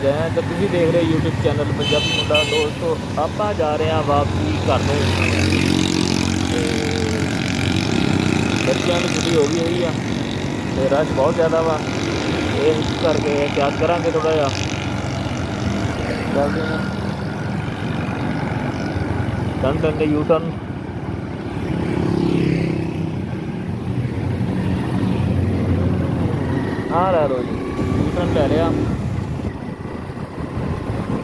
जै तो तुम देख रहे हो यूट्यूब चैनल पंजाबी मुंडा। दोस्तों आप जा रहे हैं वापसी घर में। बच्चों की छुट्टी हो गई हुई है तो रश बहुत ज़्यादा वा। इस करके एहतियात करा थोड़ा जा चलते हैं टन टन यू टर्न। हाँ लै लो जी यू टर्न ले लिया।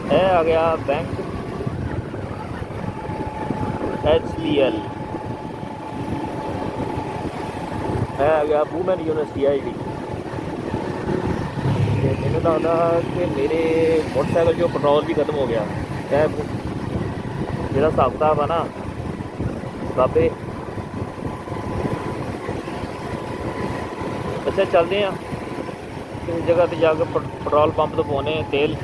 यह आ गया बैंक HBL। है आ गया वूमेन यूनिवर्सिटी है जी। मैंने लगता कि मेरे मोटरसाइकिल जो पेट्रोल भी खत्म हो गया है। जो हिसाब किताब है ना बाबे। अच्छा चलते हैं किसी जगह पर जाकर पेट्रोल पंप तो पाने तेल।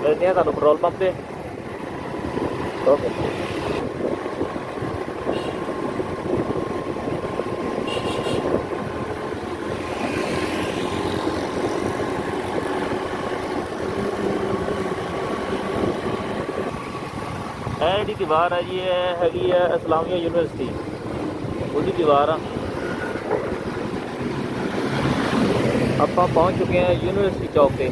मिलते हैं तुहानू पेट्रोल पंप पे। ओके ਇਹ ਜਿਹੜੀ ਦੀਵਾਰ ਹੈ ਜੀ ਇਹ ਹੈਗੀ ਹੈ ਇਸਲਾਮੀਆ ਯੂਨੀਵਰਸਿਟੀ ਉਹਦੀ ਦੀਵਾਰ ਆ। ਆਪਾਂ ਪਹੁੰਚ ਚੁੱਕੇ ਹਾਂ ਯੂਨੀਵਰਸਿਟੀ ਚੌਕ ਤੇ।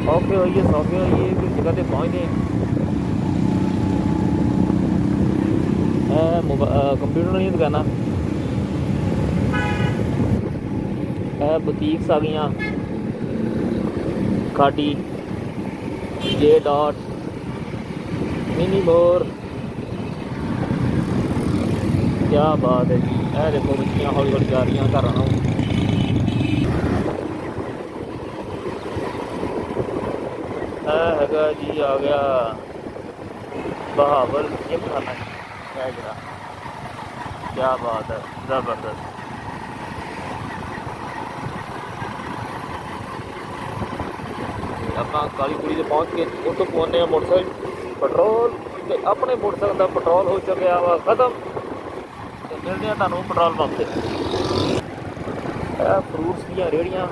सौखे होइए फिर जगह ते पहुँचते कंप्यूटर वाली दुकाना बुटीक्स आ गई खाटी जे डॉट मिनी मोर। क्या बात है जी। यह देखो बच्चियाँ हौली हौली जा रही घर आना है जी। आ गया बहावल जिम खाना है जरा। क्या बात है ज़बरदस्त। ਆਪਾਂ ਕਾਲੀ ਕੁੜੀ ਤੇ ਪਹੁੰਚ ਕੇ ਉੱਥੋਂ ਪਵਾਉਂਦੇ ਹਾਂ ਮੋਟਰਸਾਈਕਲ ਪੈਟਰੋਲ ਤੇ ਆਪਣੇ ਮੋਟਰਸਾਈਕਲ ਦਾ ਪੈਟਰੋਲ ਹੋ ਚੁੱਕਿਆ ਵਾ ਖਤਮ ਤੇ ਮਿਲਦੇ ਆ ਤੁਹਾਨੂੰ ਪੈਟਰੋਲ ਪੰਪ ਤੇ। ਇਹ ਫਰੂਟਸ ਦੀਆਂ ਰੇਹੜੀਆਂ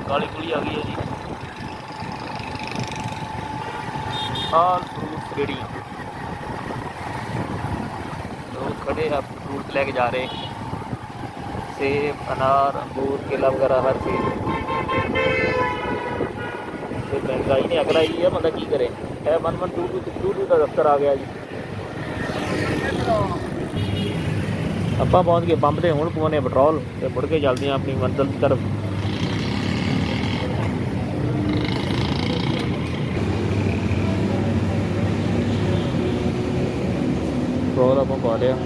ਕਾਲੀ ਕੁੜੀ ਆ ਗਈ ਹੈ ਜੀ। ਆਲ फ्रूट्स रेडी लोग खड़े हैं फ्रूट लेके जा रहे हैं। सेब अनार अंगूर केला वगैरह हर चीज़। फिर महंगाई ने अगला ही है मतलब की करे। 1122 का दफ्तर आ गया जी। ਆਪਾਂ पहुँच गए पंप से हूँ पवाने पेट्रोल तो मुड़ के चलते हैं अपनी मंजिल की तरफ। पेट्रोल आप पा लिया।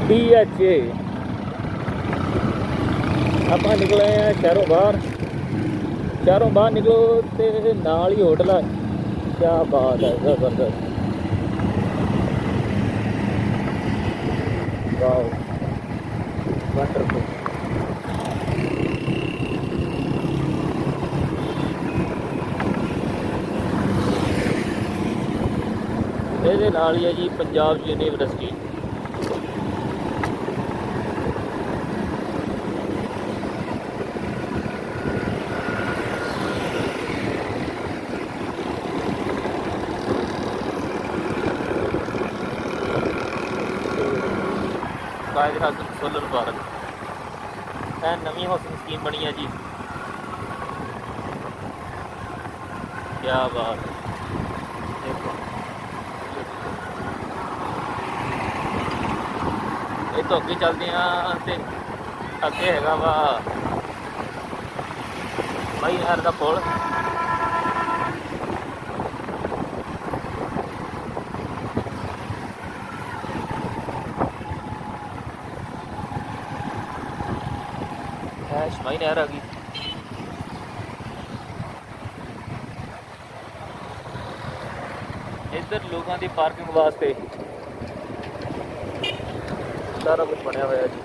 PHA आप निकले हैं शहरों बाहर निकलो तो नाल ही होटल है। क्या बात है ज़बरदस्त। Wow wonderful. ये नाल ही है जी पंजाब यूनिवर्सिटी। कायद हासिल सोलर पार्क है नवी हाउसिंग स्कीम बनी है जी। क्या बात देखो ये तो अगे चलते हैं तो अगे है वा भाई नहर का पुल। शमाई नहर आ गई। इधर लोगों की पार्किंग वास्ते सारा कुछ बनया हुआ है जी।